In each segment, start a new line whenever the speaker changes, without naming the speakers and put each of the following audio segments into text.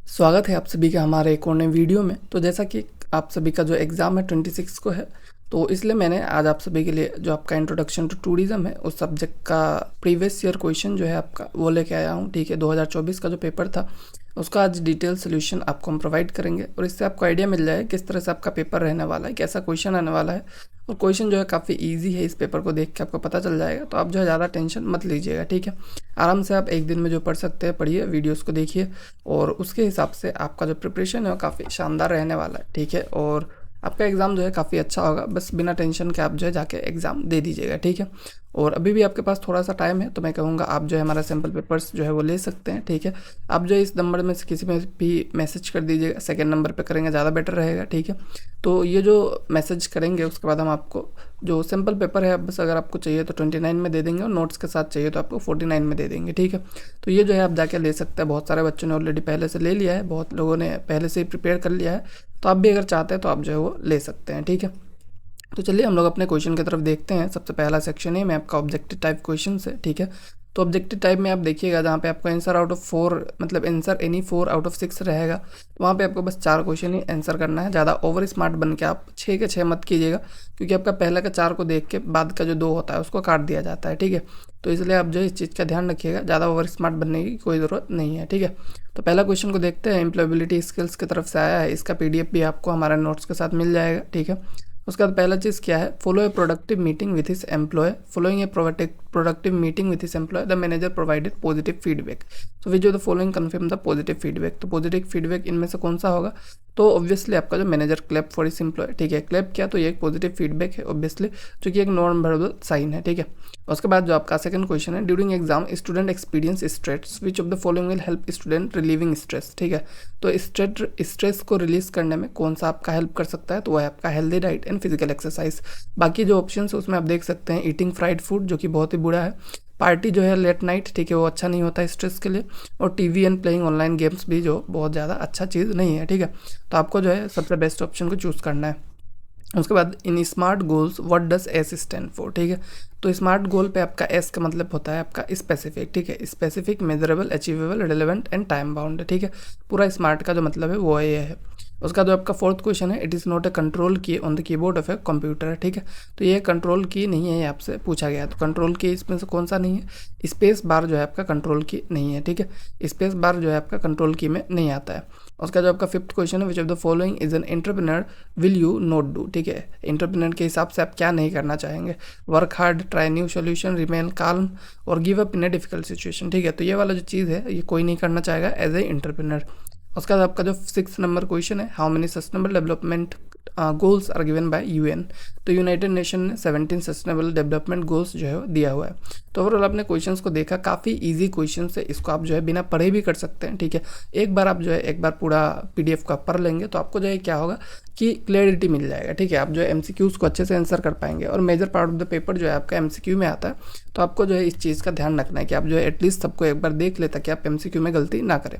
स्वागत है आप सभी का हमारे एक और नए वीडियो में। तो जैसा कि आप सभी का जो एग्ज़ाम है 26 को है, तो इसलिए मैंने आज आप सभी के लिए जो आपका इंट्रोडक्शन टू टूरिज़्म है उस सब्जेक्ट का प्रीवियस ईयर क्वेश्चन जो है आपका वो लेके आया हूँ। ठीक है, 2024 का जो पेपर था उसका आज डिटेल सोल्यूशन आपको हम प्रोवाइड करेंगे और इससे आपको आइडिया मिल जाए किस तरह से आपका पेपर रहने वाला है, कैसा क्वेश्चन आने वाला है। और क्वेश्चन जो है काफ़ी ईजी है, इस पेपर को देख के आपको पता चल जाएगा। तो आप जो है ज़्यादा टेंशन मत लीजिएगा। ठीक है, आराम से आप एक दिन में जो पढ़ सकते हैं पढ़िए, वीडियोस को देखिए और उसके हिसाब से आपका जो प्रिपरेशन है वो काफ़ी शानदार रहने वाला है। ठीक है, और आपका एग्ज़ाम जो है काफ़ी अच्छा होगा। बस बिना टेंशन के आप जो है जाके एग्ज़ाम दे दीजिएगा। ठीक है, और अभी भी आपके पास थोड़ा सा टाइम है तो मैं कहूँगा आप जो है हमारा सैम्पल पेपर्स जो है वो ले सकते हैं। ठीक है, आप जो है इस नंबर में से किसी में भी मैसेज कर दीजिएगा, सेकेंड नंबर पे करेंगे ज़्यादा बेटर रहेगा। ठीक है, तो ये जो मैसेज करेंगे उसके बाद हम आपको जो सैम्पल पेपर है बस अगर आपको चाहिए तो 29 में दे देंगे और नोट्स के साथ चाहिए तो आपको 49 में दे देंगे। ठीक है, तो ये जो है आप जाके ले सकते हैं। बहुत सारे बच्चों ने ऑलरेडी पहले से ले लिया है, बहुत लोगों ने पहले से ही प्रिपेयर कर लिया है, तो आप भी अगर चाहते हैं तो आप जो है वो ले सकते हैं। ठीक है, तो चलिए हम लोग अपने क्वेश्चन की तरफ देखते हैं। सबसे पहला सेक्शन है में आपका ऑब्जेक्टिव टाइप क्वेश्चन है। ठीक है, तो ऑब्जेक्टिव टाइप में आप देखिएगा जहाँ पे आपको आंसर आउट ऑफ 4 मतलब आंसर एनी 4 आउट ऑफ 6 रहेगा, तो वहाँ पे आपको बस 4 क्वेश्चन ही आंसर करना है। ज़्यादा ओवर स्मार्ट बन के आप 6 के 6 मत कीजिएगा, क्योंकि आपका पहले का 4 को देख के बाद का जो 2 होता है उसको काट दिया जाता है। ठीक है, तो इसलिए आप जो इस चीज़ का ध्यान रखिएगा, ज़्यादा ओवर स्मार्ट बनने की कोई ज़रूरत नहीं है। ठीक है, तो पहला क्वेश्चन को देखते हैं। एम्प्लॉयबिलिटी स्किल्स की तरफ से आया है, इसका PDF भी आपको हमारे नोट्स के साथ मिल जाएगा। ठीक है, उसके बाद पहला चीज़ क्या है, follow a productive meeting with his employ, following a productive meeting with his employ the manager provided positive feedback, तो which of the following confirm the positive feedback. तो पॉजिटिव फीडबैक इनमें से कौन सा होगा, तो ऑब्वियसली आपका जो manager clap for his employ. ठीक है, क्लैप किया तो ये एक पॉजिटिव फीडबैक है ऑब्वियसली, जो कि एक नॉन वर्बल साइन है। ठीक है, उसके बाद जो आपका सेकंड क्वेश्चन है, during exam student experience stress, which of the following will help student relieving stress. ठीक है, तो स्ट्रेस को रिलीज करने में कौन सा आपका हेल्प कर सकता है, तो वह है आपका healthy diet and physical exercise. बाकी जो ऑप्शन है उसमें आप देख सकते हैं ईटिंग फ्राइड फूड, जो कि बहुत ही बुरा है, पार्टी जो है लेट नाइट, ठीक है, वो अच्छा नहीं होता है स्ट्रेस के लिए, और TV and playing online games भी जो बहुत ज़्यादा अच्छा चीज़ नहीं है। ठीक है, तो आपको जो है सबसे बेस्ट ऑप्शन को चूज़ करना है। उसके बाद in smart goals what does S stand for. ठीक है, तो स्मार्ट गोल पे आपका एस का मतलब होता है आपका स्पेसिफिक। ठीक है, specific, measurable, achievable, relevant and time bound. ठीक है, पूरा स्मार्ट का जो मतलब है वो ये है। उसका जो आपका फोर्थ क्वेश्चन है, it is not a control key on the keyboard of a computer. ठीक है, तो ये कंट्रोल की नहीं है, ये आपसे पूछा गया है। तो कंट्रोल की इसमें से कौन सा नहीं है, स्पेस बार जो है आपका कंट्रोल की नहीं है। ठीक है, स्पेस बार जो है आपका कंट्रोल की में नहीं आता है। उसका जो आपका फिफ्थ क्वेश्चन है, which of the following is an entrepreneur will you not do. ठीक है, एंटरप्रेन्योर के हिसाब से आप क्या नहीं करना चाहेंगे, work hard, try new solution, remain calm और give up in a difficult situation. ठीक है, तो ये वाला जो चीज़ है ये कोई नहीं करना चाहेगा एज ए एंटरप्रेन्योर। उसका बाद आपका जो 6 नंबर क्वेश्चन है, how many sustainable development goals are given by UN। तो यूनाइटेड नेशन ने 17 सस्टेनेबल डेवलपमेंट गोल्स जो है दिया हुआ है। तो ओवरऑल आपने क्वेश्चंस को देखा, काफ़ी इजी क्वेश्चंस है, इसको आप जो है बिना पढ़े भी कर सकते हैं। ठीक है, एक बार आप जो है एक बार पूरा PDF को आप पढ़ लेंगे तो आपको जो है क्या होगा कि क्लैरिटी मिल जाएगा। ठीक है, आप जो है MCQs को अच्छे से आंसर कर पाएंगे, और major part of the paper जो है आपका MCQ में आता है, तो आपको जो है इस चीज़ का ध्यान रखना है कि आप जो है एटलीस्ट सबको एक बार देख ले ताकि आप MCQ में गलती ना करें।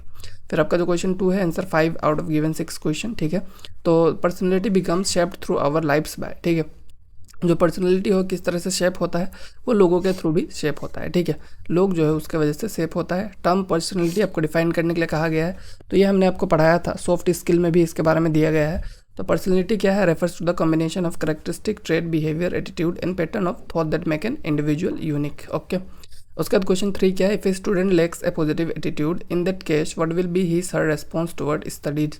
फिर आपका जो क्वेश्चन 2 है, answer 5 out of given 6 question. ठीक है, तो personality becomes shaped through our life's by. ठीक है, जो पर्सनैलिटी हो किस तरह से शेप होता है, वो लोगों के थ्रू भी शेप होता है। ठीक है, लोग जो है उसके वजह से शेप होता है। टर्म पर्सनैलिटी आपको डिफाइन करने के लिए कहा गया है, तो ये हमने आपको पढ़ाया था, सॉफ्ट स्किल में भी इसके बारे में दिया गया है। तो पर्सनैलिटी क्या है, refers to the combination of characteristic, trade, behaviour, attitude and pattern of thought that make an individual unique. Okay, उसके बाद क्वेश्चन 3 क्या है, if a student lacks a positive attitude in that case what will be his her response toward studies.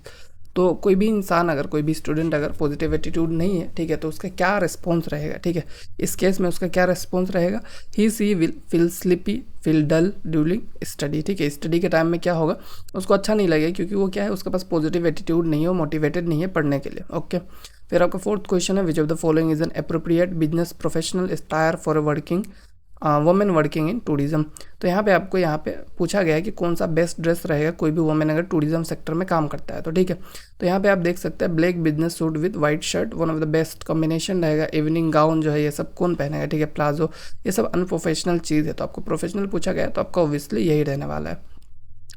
तो कोई भी इंसान अगर कोई भी स्टूडेंट अगर पॉजिटिव एटीट्यूड नहीं है, ठीक है, तो उसका क्या रिस्पॉन्स रहेगा। ठीक है, इस केस में उसका क्या रिस्पॉन्स रहेगा, he she will feel sleepy, feel dull during study. ठीक है, स्टडी के टाइम में क्या होगा, उसको अच्छा नहीं लगेगा, क्योंकि वो क्या है, उसके पास पॉजिटिव एटीट्यूड नहीं है, वो मोटिवेटेड नहीं है पढ़ने के लिए। ओके, फिर आपका फोर्थ क्वेश्चन है, which of the following is an appropriate business professional attire for a working women working in tourism. तो यहाँ पे आपको यहाँ पे पूछा गया है कि कौन सा बेस्ट ड्रेस रहेगा कोई भी वुमेन अगर टूरिज्म सेक्टर में काम करता है। तो ठीक है, तो यहाँ पे आप देख सकते हैं black business suit with white shirt, one of the best combination रहेगा। इवनिंग गाउन जो है ये सब कौन पहनेगा, ठीक है, प्लाजो, ये सब अनप्रोफेशनल चीज़ है, तो आपको प्रोफेशनल पूछा गया है तो आपका ऑब्वियसली यही रहने वाला है।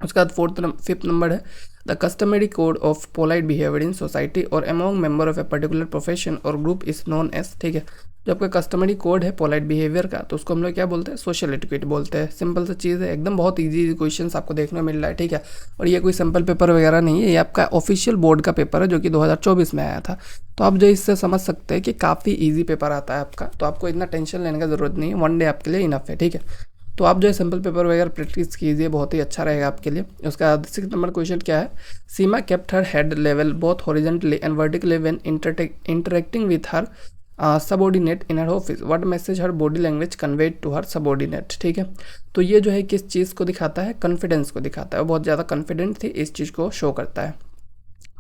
उसके बाद फिफ्थ नंबर है, the customary code of polite behaviour in society और among member of a particular profession और ग्रुप इज नोन एज, ठीक है। जो आपका कस्टमरी कोड है पोलाइट बिहेवियर का, तो उसको हम लोग क्या बोलते हैं, सोशल एटिक्यूट बोलते हैं। सिंपल सा चीज़ है, एकदम बहुत इजी क्वेश्चंस आपको देखने को मिल रहा है, ठीक है। और ये कोई सिंपल पेपर वगैरह नहीं है, ये आपका ऑफिशियल बोर्ड का पेपर है जो कि 2024 में आया था। तो आप जो इससे समझ सकते हैं कि काफ़ी ईजी पेपर आता है आपका, तो आपको इतना टेंशन लेने का ज़रूरत नहीं है, वन डे आपके लिए इनफ है, ठीक है। तो आप जो है सिंपल पेपर वगैरह प्रैक्टिस कीजिए, बहुत ही अच्छा रहेगा आपके लिए। उसका 6 नंबर क्वेश्चन क्या है, Seema kept her head level both horizontally and vertically when interacting with her subordinate in her office, what message her body language conveyed to her subordinate, ठीक है। तो ये जो है किस चीज़ को दिखाता है, कॉन्फिडेंस को दिखाता है, वो बहुत ज़्यादा कॉन्फिडेंट थी, इस चीज़ को शो करता है।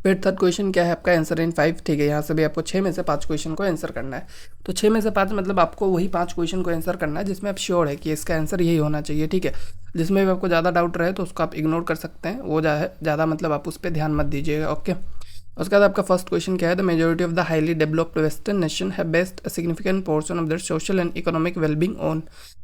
फिर थर्ड क्वेश्चन क्या है आपका, आंसर इन 5, ठीक है। यहाँ से भी आपको 6 में से 5 क्वेश्चन को आंसर करना है। तो 6 में से 5 मतलब आपको वही 5 क्वेश्चन को आंसर करना है जिसमें आप श्योर है कि इसका आंसर यही होना चाहिए, ठीक है। जिसमें भी आपको ज़्यादा डाउट रहे तो उसको आप इग्नोर कर सकते हैं, वो ज़्यादा मतलब आप उस पर ध्यान मत दीजिएगा, ओके। उसके बाद आपका फर्स्ट क्वेश्चन क्या है, the majority of the highly developed western nation have based a significant portion of their social and economic wellbeing on,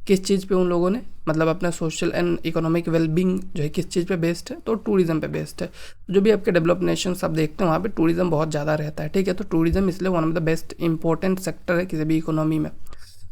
किस चीज़ पे उन लोगों ने मतलब अपना सोशल एंड इकोनॉमिक वेलबींग जो है किस चीज़ पे बेस्ड है, तो टूरिज्म पे बेस्ड है। जो भी आपके डेवलप्ड नेशन आप देखते हैं वहाँ पे टूरिज्म बहुत ज़्यादा रहता है, ठीक है। तो टूरिज्म इसलिए one of the best important sector है किसी भी इकोनॉमी में।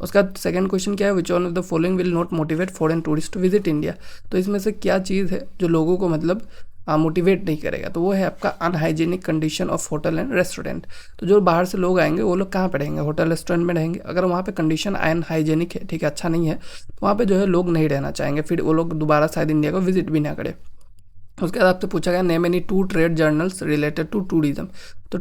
उसका सेकंड क्वेश्चन क्या है, which one of the following will not motivate foreign tourist to visit India, तो इसमें से क्या चीज़ है जो लोगों को मतलब मोटिवेट नहीं करेगा, तो वो है आपका unhygienic condition of hotel and restaurant. तो जो बाहर से लोग आएंगे वो लोग कहाँ पे रहेंगे, होटल रेस्टोरेंट में रहेंगे। अगर वहाँ पे कंडीशन अनहाइजीनिक है, ठीक है, अच्छा नहीं है, तो वहाँ पे जो है लोग नहीं रहना चाहेंगे, फिर वो लोग दोबारा शायद इंडिया को विजिट भी ना करें। उसके बाद आपसे पूछा गया name any 2 trade journals related to tourism, तो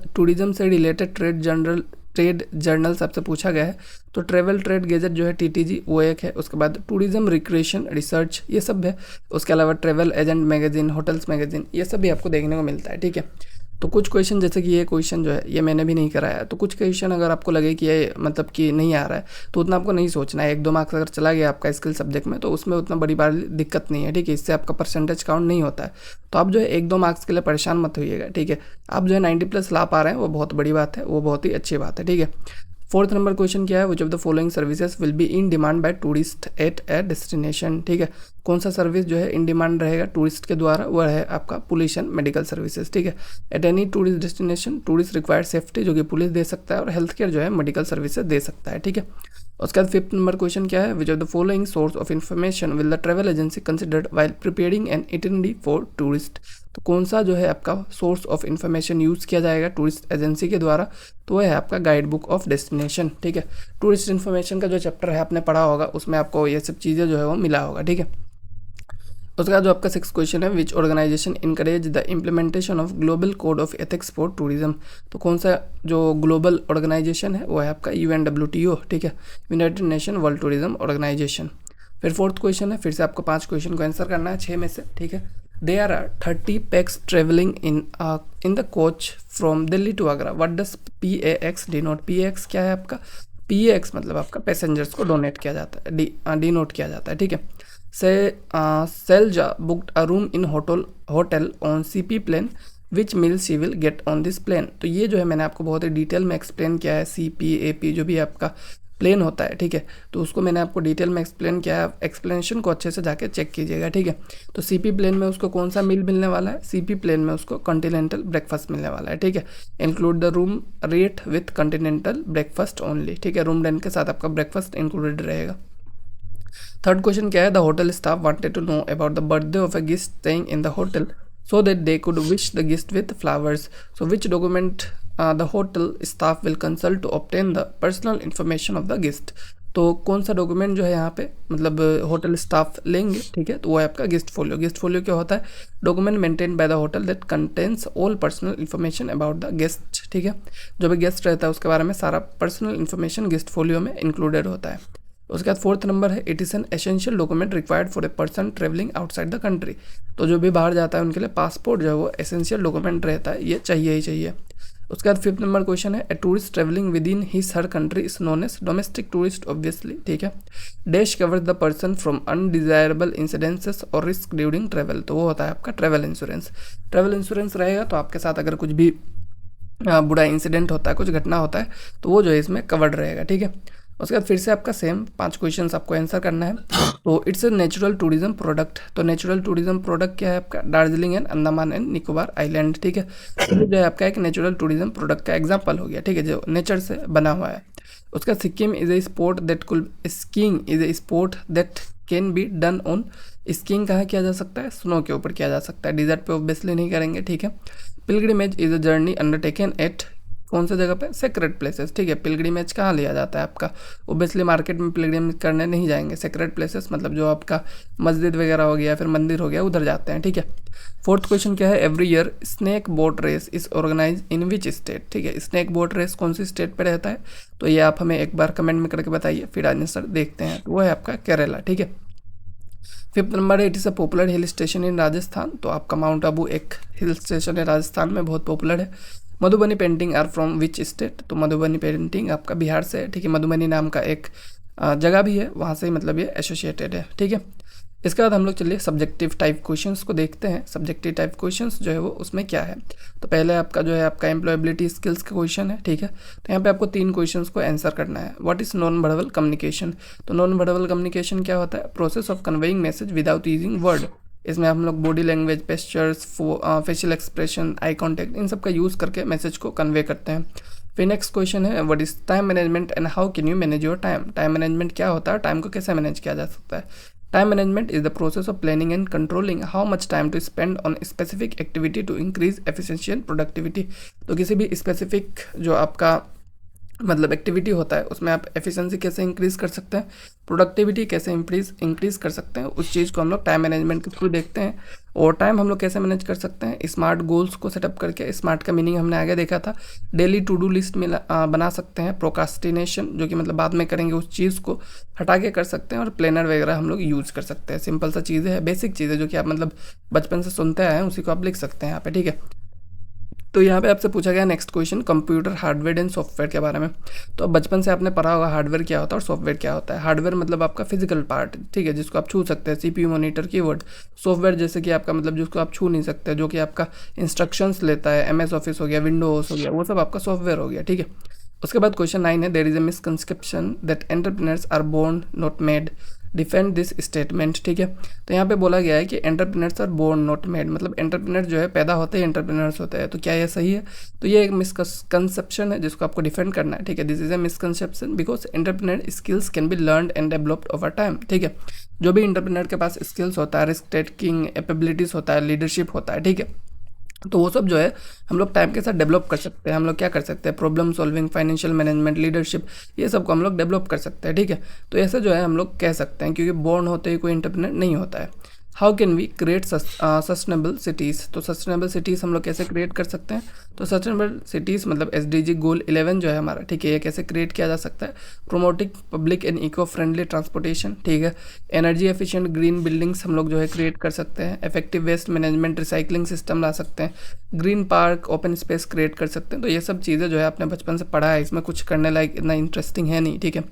टूरिज्म से रिलेटेड ट्रेड जर्नल्स आपसे पूछा गया है। तो ट्रेवल ट्रेड गेजेट जो है TTG वो एक है। उसके बाद टूरिज्म रिक्रिएशन रिसर्च ये सब है। उसके अलावा travel agent magazine, hotels magazine, ये सब भी आपको देखने को मिलता है, ठीक है। तो कुछ क्वेश्चन जैसे कि ये क्वेश्चन जो है ये मैंने भी नहीं कराया, तो कुछ क्वेश्चन अगर आपको लगे कि ये मतलब कि नहीं आ रहा है तो उतना आपको नहीं सोचना है। 1-2 मार्क्स अगर चला गया आपका स्किल सब्जेक्ट में तो उसमें उतना बड़ी बार दिक्कत नहीं है, ठीक है। इससे आपका परसेंटेज काउंट नहीं होता है, तो आप जो है 1-2 मार्क्स के लिए परेशान मत होइएगा, ठीक है। आप जो है 90+ ला पा रहे हैं वो बहुत बड़ी बात है, वो बहुत ही अच्छी बात है, ठीक है। 4th नंबर क्वेश्चन क्या है, which of the following services will be in demand by tourist at a destination, ठीक है। कौन सा सर्विस जो है इन डिमांड रहेगा टूरिस्ट के द्वारा, वह है आपका पुलिस एंड मेडिकल सर्विसेज, ठीक है। At any tourist destination tourist required safety जो कि पुलिस दे सकता है, और हेल्थ केयर जो है मेडिकल सर्विसेज दे सकता है, ठीक है। उसके बाद 5th नंबर क्वेश्चन क्या है, which of the following source of information will the travel agency considered while preparing an itinerary for tourist, तो कौन सा जो है आपका सोर्स ऑफ इन्फॉर्मेशन यूज़ किया जाएगा टूरिस्ट एजेंसी के द्वारा, तो वह है आपका गाइड बुक ऑफ डेस्टिनेशन, ठीक है। टूरिस्ट इन्फॉर्मेशन का जो चैप्टर है आपने पढ़ा होगा, उसमें आपको ये सब चीज़ें जो है वो मिला होगा, ठीक है। उसका जो आपका 6th क्वेश्चन है, which organisation encourage the implementation of global code of ethics for tourism, तो कौन सा जो ग्लोबल ऑर्गेनाइजेशन है वो है आपका UNWTO, ठीक है, United Nation World Tourism Organisation. फिर 4th क्वेश्चन है, फिर से आपको 5 क्वेश्चन को आंसर करना है 6 में से, ठीक है। There are 30 packs traveling in the coach from Delhi to Agra. What does PAX denote? PAX क्या है आपका, PAX मतलब आपका पैसेंजर्स को डोनेट किया जाता है, डिनोट किया जाता है, ठीक है। Selja booked a room in hotel on CP plane. Which meal she will get on this plane, तो ये जो है मैंने आपको बहुत ही डिटेल में एक्सप्लेन किया है। CPAP जो भी आपका प्लेन होता है, ठीक है, तो उसको मैंने आपको डिटेल में एक्सप्लेन किया है। एक्सप्लेनेशन को अच्छे से जाके चेक कीजिएगा, ठीक है। तो CP प्लेन में उसको कौन सा मील मिलने वाला है, CP प्लेन में उसको कॉन्टिनेंटल ब्रेकफास्ट मिलने वाला है, ठीक है। Include the room rate with continental breakfast only, ठीक है, रूम रेंट के साथ आपका ब्रेकफास्ट इंक्लूडेड रहेगा। 3rd क्वेश्चन क्या है, the hotel staff wanted to know about the birthday of a guest staying in the hotel so that they could wish the guest with flowers. So which document the hotel staff will consult to obtain the personal information of the guest. तो कौन सा document जो है यहाँ पे मतलब hotel staff लेंगे, ठीक है, तो वो है आपका गेस्ट फोलियो। गेस्ट फोलियो क्या होता है, document maintain by the hotel that contains all personal information about the guest, ठीक है। जो भी गेस्ट रहता है उसके बारे में सारा पर्सनल इन्फॉर्मेशन गेस्ट फोलियो में इंक्लूडेड होता है। उसके बाद 4th नंबर है, it is an essential document required for a person travelling outside the country, तो जो भी बाहर जाता है उनके लिए पासपोर्ट जो है वो एसेंशियल डॉक्यूमेंट रहता है, ये चाहिए ही चाहिए। उसके बाद 5th नंबर क्वेश्चन है, a tourist travelling within his her country is known as domestic tourist obviously, ठीक है। Dash covers the person from undesirable incidences और रिस्क ड्यूरिंग ट्रेवल, तो वो होता है आपका ट्रेवल इंश्योरेंस। ट्रेवल इंश्योरेंस रहेगा तो आपके साथ अगर कुछ भी बुरा इंसिडेंट होता है, कुछ घटना होता है, तो वो जो है इसमें कवर्ड रहेगा, ठीक है। उसके बाद फिर से आपका सेम 5 क्वेश्चंस आपको आंसर करना है। तो it's a natural tourism product. तो नेचुरल टूरिज्म प्रोडक्ट क्या है आपका? Darjeeling and Andaman and Nicobar island, ठीक है। तो ये जो है आपका एक नेचुरल टूरिज्म प्रोडक्ट का एग्जाम्पल हो गया, ठीक है, जो नेचर से बना हुआ है। उसका Sikkim is a sport that cool skiing is a sport that can be done on. Skiing कहाँ किया जा सकता है? स्नो के ऊपर किया जा सकता है, डिजर्ट पे ऑब्वियसली नहीं करेंगे, ठीक है। Pilgrimage is a journey undertaken at कौन सी जगह पे? सेक्रेट प्लेसेस, ठीक है। पिलग्रिमेज कहाँ लिया जाता है आपका? ऑब्वियसली मार्केट में पिलग्रिमेज करने नहीं जाएंगे, सेक्रेट प्लेसेस मतलब जो आपका मस्जिद वगैरह हो गया, फिर मंदिर हो गया, उधर जाते हैं, ठीक है। फोर्थ क्वेश्चन क्या है? Every year snake boat race is organise in which state, ठीक है। स्नेक बोट रेस कौन सी स्टेट पे रहता है? तो ये आप हमें एक बार कमेंट में करके बताइए, फिर आंसर देखते हैं। तो वो है आपका केरला, ठीक है। फिफ्थ नंबर है, it is a popular hill station इन राजस्थान। तो आपका माउंट आबू एक हिल स्टेशन है राजस्थान में, बहुत पॉपुलर है। Madhubani painting are from which state? तो मधुबनी पेंटिंग आपका बिहार से है, ठीक है। मधुबनी नाम का एक जगह भी है, वहाँ से मतलब ये एसोसिएटेड है, ठीक है। इसके बाद हम लोग चलिए सब्जेक्टिव टाइप क्वेश्चंस को देखते हैं। सब्जेक्टिव टाइप क्वेश्चंस जो है वो उसमें क्या है? तो पहले आपका जो है आपका एम्प्लॉयबिलिटी स्किल्स का क्वेश्चन है, ठीक है। तो यहाँ पे आपको 3 क्वेश्चंस को आंसर करना है। What is non verbal communication? तो नॉन वर्बल कम्युनिकेशन क्या होता है? Process of conveying message without using word. इसमें हम लोग body language, postures, facial expression, eye contact, इन सब का यूज़ करके मैसेज को कन्वे करते हैं। फिर नेक्स्ट क्वेश्चन है, what is time management and how can you manage your time? Time management क्या होता है? टाइम को कैसे मैनेज किया जा सकता है? Time management is the process of planning and controlling how much time to spend on specific activity to increase efficiency and productivity. तो किसी भी स्पेसिफिक जो आपका मतलब एक्टिविटी होता है उसमें आप एफिशिएंसी कैसे इंक्रीज कर सकते हैं, प्रोडक्टिविटी कैसे इंक्रीज कर सकते हैं, उस चीज़ को हम लोग टाइम मैनेजमेंट के थ्रू देखते हैं। और टाइम हम लोग कैसे मैनेज कर सकते हैं? स्मार्ट गोल्स को सेटअप करके। स्मार्ट का मीनिंग हमने आगे देखा था, डेली टू डू लिस्ट में बना सकते हैं। प्रोक्रास्टिनेशन जो कि मतलब बाद में करेंगे उस चीज़ को हटा के कर सकते हैं। और प्लानर वगैरह हम लोग यूज़ कर सकते हैं। सिंपल सा चीज़ें है, बेसिक चीज़ें जो कि आप मतलब बचपन से सुनते आए हैं, उसी को आप लिख सकते हैं यहाँ पे, ठीक है। तो यहाँ पे आपसे पूछा गया next question computer hardware and software के बारे में। तो अब बचपन से आपने पढ़ा होगा हार्डवेयर क्या होता है और सॉफ्टवेयर क्या होता है। हार्डवेयर मतलब आपका फिजिकल पार्ट, ठीक है, जिसको आप छू सकते हैं, सीपीयू, मॉनिटर, कीबोर्ड। सॉफ्टवेयर जैसे कि आपका मतलब जिसको आप छू नहीं सकते, जो कि आपका इंस्ट्रक्शंस लेता है, एमएस ऑफिस हो गया, विंडोज हो गया, वो सब आपका सॉफ्टवेयर हो गया, ठीक है। उसके बाद क्वेश्चन 9 है, there is a misconception that entrepreneurs are born not made, defend this statement, ठीक है। तो यहाँ पे बोला गया है कि entrepreneurs are born not made, मतलब एंटरप्रेन्योर जो है पैदा होते ही एंटरप्रेन्योर्स होते हैं। तो क्या ये सही है? तो ये एक मिसकंसेप्शन है जिसको आपको डिफेंड करना है, ठीक है। This is a misconception because entrepreneur skills can be learned and developed over time, ठीक है। जो भी एंटरप्रेन्योर के पास स्किल्स होता है, रिस्क टेकिंग एबिलिटीज होता है, लीडरशिप होता है, ठीक है, तो वो सब जो है हम लोग टाइम के साथ डेवलप कर सकते हैं। हम लोग क्या कर सकते हैं? Problem solving, financial management, leadership, ये सब को हम लोग डेवलप कर सकते हैं, ठीक है। तो ऐसे जो है हम लोग कह सकते हैं, क्योंकि बोर्न होते ही कोई एंटरप्रेन्योर नहीं होता है। How can we create sustainable cities? तो सस्टेनेबल सिटीज़ हम लोग कैसे क्रिएट कर सकते हैं? तो सस्टेनेबल सिटीज़ मतलब SDG गोल 11 जो है हमारा, ठीक है, ये कैसे क्रिएट किया जा सकता है? Promoting public and eco friendly transportation, ठीक है। एनर्जी एफिशिएंट ग्रीन बिल्डिंग्स हम लोग जो है क्रिएट कर सकते हैं। Effective waste management, recycling system ला सकते हैं। Green park, open space create कर सकते हैं। तो ये सब चीज़ें जो है आपने बचपन से पढ़ा है, इसमें कुछ करने लायक इतना इंटरेस्टिंग है नहीं, ठीक है।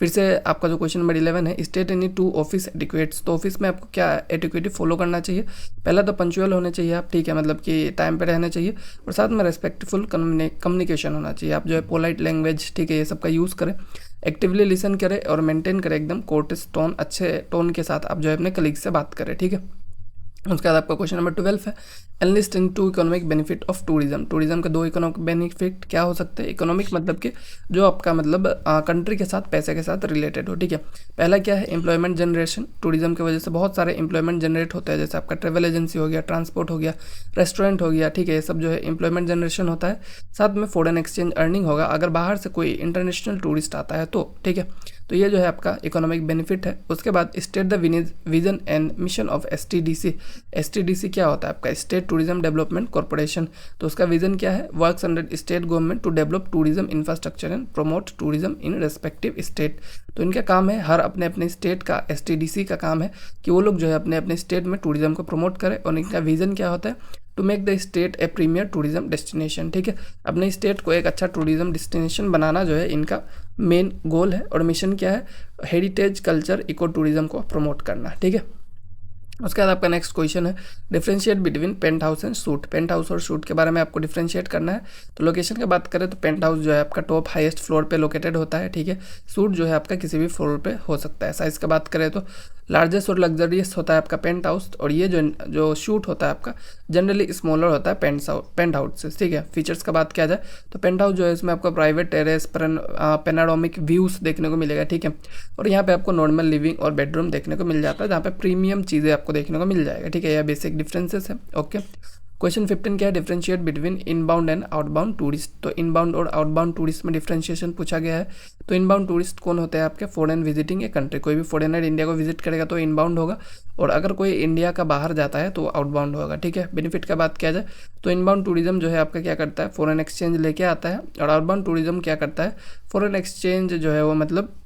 फिर से आपका जो क्वेश्चन नंबर 11 है, स्टेट एनी 2 ऑफिस एटिक्वेट्स। तो ऑफिस में आपको क्या एटिक्वेट फॉलो करना चाहिए? पहला तो पंचुअल होने चाहिए आप, ठीक है, मतलब कि टाइम पे रहना चाहिए। और साथ में रेस्पेक्टफुल कम्युनिकेशन होना चाहिए। आप जो है पोलाइट लैंग्वेज, ठीक है, ये सब का यूज़ करें। एक्टिवली लिसन करें और मेंटेन करें एकदम कोर्टेस टोन, अच्छे टोन के साथ आप जो है अपने कलीग से बात करें, ठीक है। उसके बाद आपका क्वेश्चन नंबर 12 है, enlist in 2 economic benefit of tourism. Tourism के 2 इकोनॉमिक बेनिफिट क्या हो सकते हैं? इकोनॉमिक मतलब कि जो आपका मतलब कंट्री के साथ, पैसे के साथ रिलेटेड हो, ठीक है। पहला क्या है? Employment generation. टूरिज्म की वजह से बहुत सारे एम्प्लॉयमेंट जनरेट होते हैं, जैसे आपका ट्रेवल एजेंसी हो गया, ट्रांसपोर्ट हो गया, रेस्टोरेंट हो गया, ठीक है, ये सब जो है एम्प्लॉयमेंट जनरेशन होता है। साथ में फॉरेन एक्सचेंज अर्निंग होगा अगर बाहर से कोई इंटरनेशनल टूरिस्ट आता है तो, ठीक है। तो ये जो है आपका इकोनॉमिक बेनिफिट है। उसके बाद state the vision and mission of STDC। STDC क्या होता है आपका? State tourism development corporation. तो उसका विजन क्या है? Works under state government to develop tourism infrastructure and promote tourism in respective state. तो इनका काम है, हर अपने अपने स्टेट का, STDC का काम है कि वो लोग जो है अपने अपने स्टेट में टूरिज्म को प्रमोट करें। और इनका विजन क्या होता है? To make the state a premier tourism destination, ठीक है। अपने स्टेट को एक अच्छा टूरिज्म डेस्टिनेशन बनाना जो है इनका मेन गोल है। और मिशन क्या है? हेरिटेज, कल्चर, इको टूरिज्म को प्रमोट करना, ठीक है। उसके बाद आपका नेक्स्ट क्वेश्चन है differentiate between penthouse and suite. Penthouse और सूट के बारे में आपको डिफरेंशिएट करना है। तो लोकेशन की बात करें तो पेंट हाउस जो है आपका टॉप हाईएस्ट फ्लोर पे लोकेटेड होता है, ठीक है। सूट जो है आपका किसी भी फ्लोर पे हो सकता है। साइज़ की बात करें तो लार्जेस्ट और लग्जरियस होता है आपका पेंट हाउस, और ये जो शूट होता है आपका जनरली स्मॉलर होता है पेंट हाउस से, ठीक है। फीचर्स का बात किया जाए तो पेंट हाउस जो है इसमें आपको प्राइवेट टेरेस पेनारोमिक व्यूज़ देखने को मिलेगा, ठीक है। और यहाँ पे आपको नॉर्मल लिविंग और बेडरूम देखने को मिल जाता है, जहाँ पे प्रीमियम चीज़ें आपको देखने को मिल जाएगा, ठीक है। यह बेसिक डिफरेंसेस है, ओके। क्वेश्चन 15 क्या है, differentiate between inbound and outbound tourist. तो इनबाउंड और आउटबाउंड टूरिस्ट में डिफरेंशिएशन पूछा गया है। तो इनबाउंड टूरिस्ट कौन होते हैं आपके, फॉरेन विजिटिंग ए कंट्री। कोई भी फॉरेनर इंडिया को विजिट करेगा तो इनबाउंड होगा, और अगर कोई इंडिया का बाहर जाता है तो आउटबाउंड होगा, ठीक है। बेनिफिट का बात किया जाए तो इनबाउंड टूरिज्म जो है आपका क्या करता है, फॉरेन एक्सचेंज लेके आता है, और आउटबाउंड टूरिज्म क्या करता है, फॉरेन एक्सचेंज जो है वो मतलब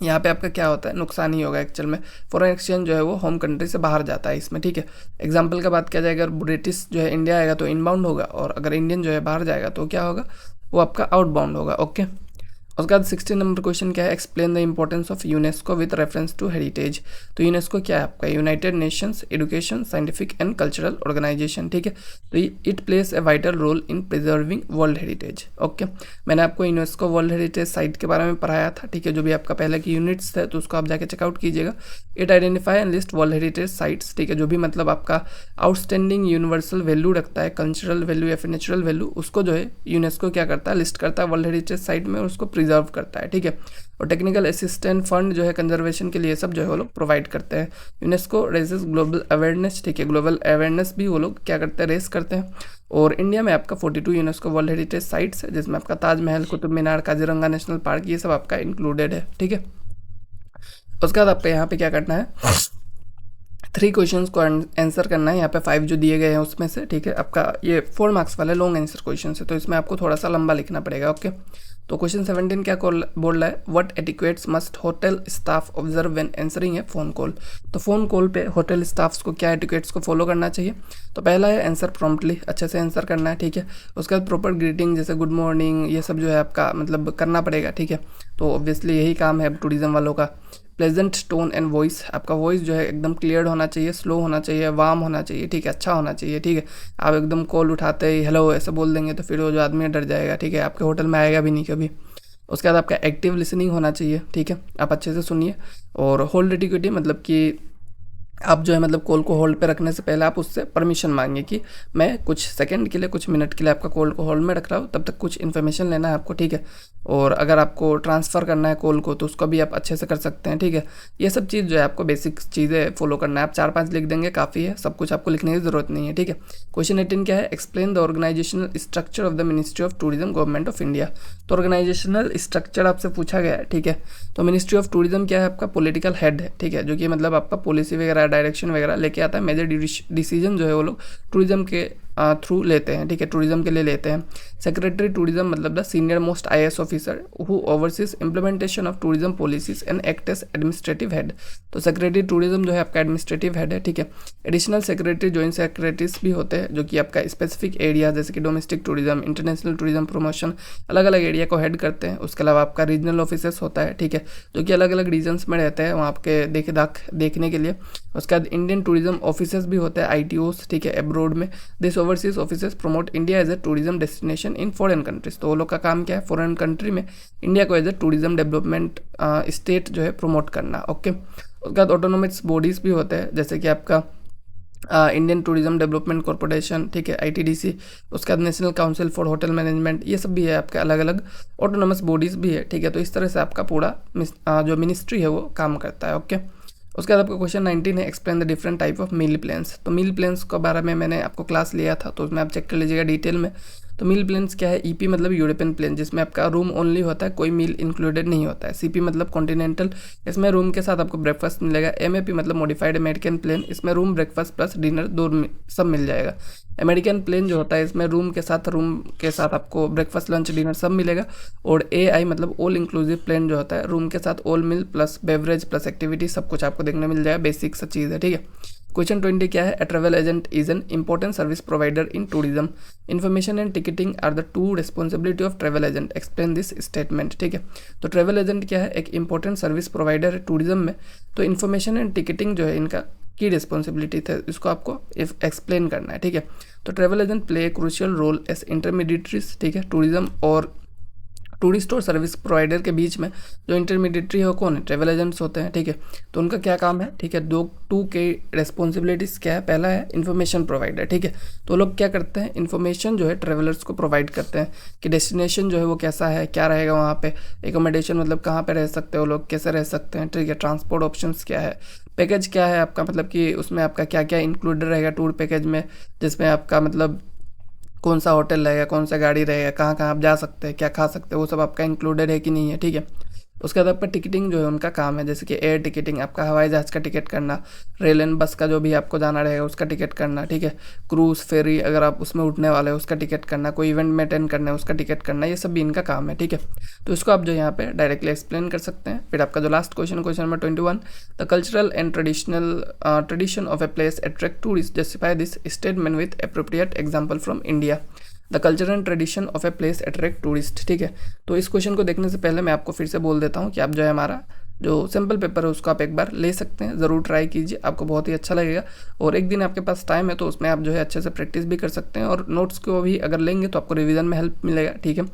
यहाँ पे आपका क्या होता है, नुकसान ही होगा एक्चुअल में। फॉरेन एक्सचेंज जो है वो होम कंट्री से बाहर जाता है इसमें, ठीक है। एग्जांपल का बात किया जाए, अगर ब्रिटिश जो है इंडिया आएगा तो इनबाउंड होगा, और अगर इंडियन जो है बाहर जाएगा तो क्या होगा, वो आपका आउटबाउंड होगा, ओके। उसके बाद 16 नंबर क्वेश्चन क्या है, explain the importance of UNESCO with reference to heritage. तो यूनेस्को क्या है आपका, United Nations Education Scientific and Cultural Organisation, ठीक है। तो it plays a vital role in preserving world heritage, okay. मैंने आपको यूनेस्को वर्ल्ड हेरिटेज साइट के बारे में पढ़ाया था, ठीक है। जो भी आपका पहले की यूनिट्स थे तो उसको आप जाके चेकआउट कीजिएगा। It identify and list world heritage sites, ठीक है। जो भी मतलब आपका आउटस्टैंडिंग यूनिवर्सल वैल्यू रखता है, कल्चरल वैल्यू या फिर नेचुरल वैल्यू, उसको जो है यूनेस्को क्या करता है, लिस्ट करता है वर्ल्ड हेरिटेज साइट में, और उसको प्रिजर्व करता है, ठीक है। और टेक्निकल असिस्टेंट फंड जो है कंजर्वेशन के लिए सब जो है वो लोग प्रोवाइड करते हैं। यूनेस्को रेजेस ग्लोबल अवेयरनेस, ठीक है। ग्लोबल अवेयरनेस भी वो लोग क्या करते हैं, रेस करते हैं। और इंडिया में आपका 42 यूनेस्को वर्ल्ड हेरिटेज साइट्स है, जिसमें आपका ताजमहल, कुतुब मीनार, काजीरंगा नेशनल पार्क, ये सब आपका इंक्लूडेड है, ठीक है। उसके बाद आपको यहाँ पे क्या करना है, 3 क्वेश्चंस को आंसर करना है। यहाँ पे 5 जो दिए गए हैं उसमें से, ठीक है। आपका ये 4 मार्क्स वाला लॉन्ग आंसर क्वेश्चन है, तो इसमें आपको थोड़ा सा लंबा लिखना पड़ेगा, ओके। तो क्वेश्चन 17 क्या बोल रहा है, what etiquettes must hotel staff observe when answering A phone call. तो फोन कॉल पे होटल स्टाफ्स को क्या एटिक्वेट्स को फॉलो करना चाहिए। तो पहला है आंसर प्रॉम्प्टली, अच्छे से आंसर करना है, ठीक है। उसके बाद प्रॉपर ग्रीटिंग जैसे गुड मॉर्निंग, ये सब जो है आपका मतलब करना पड़ेगा, ठीक है। तो ऑब्वियसली यही काम है अब टूरिज्म वालों का। प्लेजेंट टोन एंड वॉइस, आपका वॉइस जो है एकदम क्लियर होना चाहिए, स्लो होना चाहिए, वार्म होना चाहिए, ठीक है, अच्छा होना चाहिए, ठीक है। आप एकदम कॉल उठाते ही हेलो ऐसे बोल देंगे तो फिर वो जो आदमी डर जाएगा, ठीक है, आपके होटल में आएगा भी नहीं कभी। उसके बाद आपका एक्टिव लिसनिंग होना चाहिए, ठीक है, आप अच्छे से सुनिए। और होल्ड एटिक्यूटी मतलब कि आप जो है मतलब कॉल को होल्ड पे रखने से पहले आप उससे परमिशन मांगिए कि मैं कुछ सेकंड के लिए, कुछ मिनट के लिए आपका कॉल को होल्ड में रख रहा हूँ, तब तक कुछ इन्फॉर्मेशन लेना है आपको, ठीक है। और अगर आपको ट्रांसफ़र करना है कॉल को तो उसको भी आप अच्छे से कर सकते हैं, ठीक है। ये सब चीज़ जो है आपको बेसिक चीज़ें फॉलो करना है। आप 4-5 लिख देंगे काफ़ी है, सब कुछ आपको लिखने की ज़रूरत नहीं है, ठीक है। क्वेश्चन 18 क्या है, explain the organisational structure of the ministry of tourism government of India. तो ऑर्गेनाइजेशनल स्ट्रक्चर आपसे पूछा गया है, ठीक है। तो मिनिस्ट्री ऑफ टूरिज्म क्या है, आपका पॉलिटिकल हेड है, ठीक है, जो कि मतलब आपका पॉलिसी वगैरह डायरेक्शन वगैरह लेके आता है। मेजर डिसीजन जो है वो लोग टूरिज्म के थ्रू लेते हैं, ठीक है, टूरिज्म के लिए लेते हैं। सेक्रेटरी टूरिज्म मतलब the senior most IAS officer who oversees implementation of tourism policies and act as administrative head. तो सेक्रेटरी टूरिज्म जो है आपका एडमिनिस्ट्रेटिव हेड है, ठीक है। एडिशनल सेक्रेटरी जॉइंट सेक्रेटरीज भी होते हैं, जो कि आपका स्पेसिफिक एरिया जैसे कि domestic tourism, international tourism promotion, अलग अलग एरिया को हेड करते हैं। उसके अलावा आपका रीजनल ऑफिसर्स होता है, ठीक है, जो कि अलग अलग रीजन्स में रहते हैं, वहाँ आपके देखने के लिए। उसके बाद इंडियन टूरिज्म ऑफिसर्स भी होते हैं, ITOs, ठीक है, एब्रोड में। This overseas officers promote India as a tourism destination in foreign countries. तो वो लोग का काम क्या है, फॉरेन कंट्री में इंडिया को as a tourism development state जो है प्रमोट करना, ओके। उसके बाद ऑटोनोमस बॉडीज भी होते हैं, जैसे कि आपका इंडियन टूरिज्म डेवलपमेंट कॉर्पोरेशन, ठीक है, ITDC। उसके बाद national council for hotel management, ये सब भी है आपके अलग अलग ऑटोनोमस बॉडीज़ भी है, ठीक है। तो इस तरह से आपका पूरा जो मिनिस्ट्री है वो काम करता है, ओके। उसके बाद आपका क्वेश्चन 19 है, explain the different type of meal plans. तो मील प्लान्स के बारे में मैंने आपको क्लास लिया था, तो उसमें आप चेक कर लीजिएगा डिटेल में। तो मील प्लान्स क्या है, EP मतलब यूरोपियन प्लेन, जिसमें आपका रूम ओनली होता है, कोई मील इंक्लूडेड नहीं होता है। CP मतलब कॉन्टिनेंटल, इसमें रूम के साथ आपको ब्रेकफास्ट मिलेगा। MAP मतलब मॉडिफाइड अमेरिकन प्लेन, इसमें रूम, ब्रेकफास्ट प्लस डिनर दो सब मिल जाएगा। अमेरिकन प्लेन जो होता है इसमें रूम के साथ आपको ब्रेकफास्ट, लंच, डिनर सब मिलेगा। और AI मतलब ऑल इंक्लूसिव प्लेन जो होता है, रूम के साथ ऑल मील प्लस बेवरेज प्लस एक्टिविटी सब कुछ आपको देखने मिल जाएगा, बेसिक सा चीज़ है, ठीक है। क्वेश्चन 20 क्या है, a travel agent is an important service provider in tourism. Information and ticketing are the two responsibility of travel agent, explain this statement, ठीक है। तो ट्रेवल एजेंट क्या है, एक इंपॉर्टेंट सर्विस प्रोवाइडर है टूरिज्म में। तो इन्फॉर्मेशन एंड टिकटिंग जो है इनका की रिस्पॉन्सिबिलिटी है, इसको आपको एक्सप्लेन करना है, ठीक है। तो travel agent play a crucial role as intermediaries, ठीक है। टूरिज्म और टूरिस्ट और सर्विस प्रोवाइडर के बीच में जो इंटरमीडिएटरी है वो कौन है, ट्रैवल एजेंट्स होते हैं, ठीक है। तो उनका क्या काम है, ठीक है, टू के रेस्पॉन्सिबिलिटीज़ क्या है, पहला है इन्फॉर्मेशन प्रोवाइडर, ठीक है। तो लोग क्या करते हैं, इन्फॉर्मेशन जो है ट्रैवलर्स को प्रोवाइड करते हैं कि डेस्टिनेशन जो है वो कैसा है, क्या रहेगा वहाँ पे, एकोमोडेशन मतलब कहाँ पे रह सकते हो लोग, कैसे रह सकते हैं, ठीक है, ट्रांसपोर्ट ऑप्शंस क्या है, पैकेज क्या है आपका, मतलब कि उसमें आपका क्या क्या इंक्लूडेड रहेगा टूर पैकेज में, जिसमें आपका मतलब कौन सा होटल रहेगा, कौन सा गाड़ी रहेगा, कहाँ कहाँ आप जा सकते हैं, क्या खा सकते हैं, वो सब आपका इंक्लूडेड है कि नहीं है, ठीक है। उसके बाद आपका टिकटिंग जो है उनका काम है, जैसे कि एयर टिकटिंग, आपका हवाई जहाज़ का टिकट करना, रेल एंड बस का जो भी आपको जाना रहेगा उसका टिकट करना, ठीक है। क्रूज़ फेरी अगर आप उसमें उठने वाले हो उसका टिकट करना, कोई इवेंट में अटेंड करना है उसका टिकट करना, ये सब भी इनका काम है, ठीक है। तो इसको आप जो यहाँ पे डायरेक्टली एक्सप्लेन कर सकते हैं। फिर आपका जो last question number 21, the cultural and tradition of a place attract tourist, justify this statement with appropriate example from India. The culture and tradition of a place attract tourist, ठीक है। तो इस क्वेश्चन को देखने से पहले मैं आपको फिर से बोल देता हूँ कि आप जो है हमारा जो सिंपल पेपर है उसको आप एक बार ले सकते हैं, ज़रूर ट्राई कीजिए, आपको बहुत ही अच्छा लगेगा। और एक दिन आपके पास टाइम है तो उसमें आप जो है अच्छे से प्रैक्टिस भी कर सकते हैं, और नोट्स को भी अगर लेंगे तो आपको रिवीजन में हेल्प मिलेगा, ठीक है।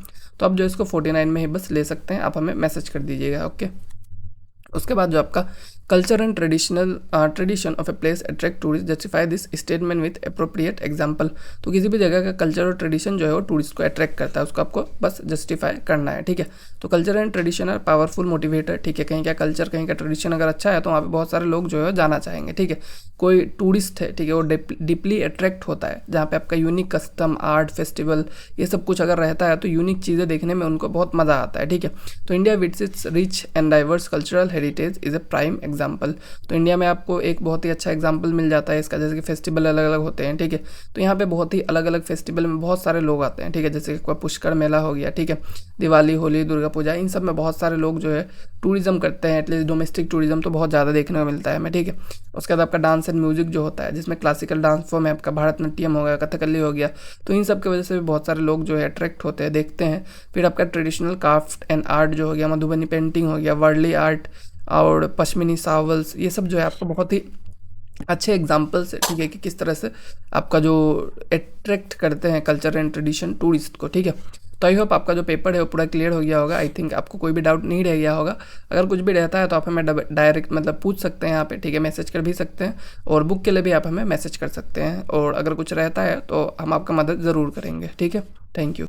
तो आप जो इसको 49 में ही बस ले सकते हैं, आप हमें मैसेज कर दीजिएगा, ओके। उसके बाद जो आपका culture and tradition of a place attract tourist, justify this statement with appropriate example. तो किसी भी जगह का कल्चर और ट्रेडिशन जो है वो टूरिस्ट को अट्रैक्ट करता है, उसको आपको बस जस्टिफाई करना है, ठीक है। तो culture and tradition are powerful motivator, ठीक है। कहीं का कल्चर, कहीं का ट्रेडिशन अगर अच्छा है तो वहाँ पे बहुत सारे लोग जो है जाना चाहेंगे, ठीक है। कोई टूरिस्ट है, ठीक है, वो डीपली अट्रैक्ट होता है जहाँ पे आपका यूनिक कस्टम, आर्ट, फेस्टिवल, ये सब कुछ अगर रहता है तो यूनिक चीज़ें देखने में उनको बहुत मज़ा आता है, ठीक है। तो India with its rich and diverse cultural heritage is a prime example. तो इंडिया में आपको एक बहुत ही अच्छा एग्जाम्पल मिल जाता है इसका, जैसे कि फेस्टिवल अलग अलग होते हैं, ठीक है। तो यहाँ पे बहुत ही अलग अलग फेस्टिवल में बहुत सारे लोग आते हैं, ठीक है, जैसे कि कोई पुष्कर मेला हो गया, ठीक है, दिवाली, होली, दुर्गा पूजा, इन सब में बहुत सारे लोग जो है टूरिज्म करते हैं, एटलीस्ट डोमेस्टिक टूरिज्म तो बहुत ज़्यादा देखने को मिलता है हमें, ठीक है। उसके बाद आपका डांस एंड म्यूजिक जो होता है, जिसमें क्लासिकल डांस फॉर्म है आपका भरतनाट्यम हो गया, कथकली हो गया, तो इन सब की वजह से भी बहुत सारे लोग जो है अट्रैक्ट होते हैं, देखते हैं। फिर आपका ट्रेडिशनल क्राफ्ट एंड आर्ट जो हो गया, मधुबनी पेंटिंग हो गया, वर्ली आर्ट और पश्मीनी सावल्स, ये सब जो है आपको बहुत ही अच्छे एग्जाम्पल्स है, ठीक है, कि किस तरह से आपका जो अट्रैक्ट करते हैं कल्चर एंड ट्रेडिशन टूरिस्ट को, ठीक है। तो आई होप आपका जो पेपर है वो पूरा क्लियर हो गया होगा। आई थिंक आपको कोई भी डाउट नहीं रह गया होगा। अगर कुछ भी रहता है तो आप हमें डायरेक्ट मतलब पूछ सकते हैं यहाँ पे, ठीक है, मैसेज कर भी सकते हैं, और बुक के लिए भी आप हमें मैसेज कर सकते हैं, और अगर कुछ रहता है तो हम आपका मदद ज़रूर करेंगे, ठीक है। Thank you.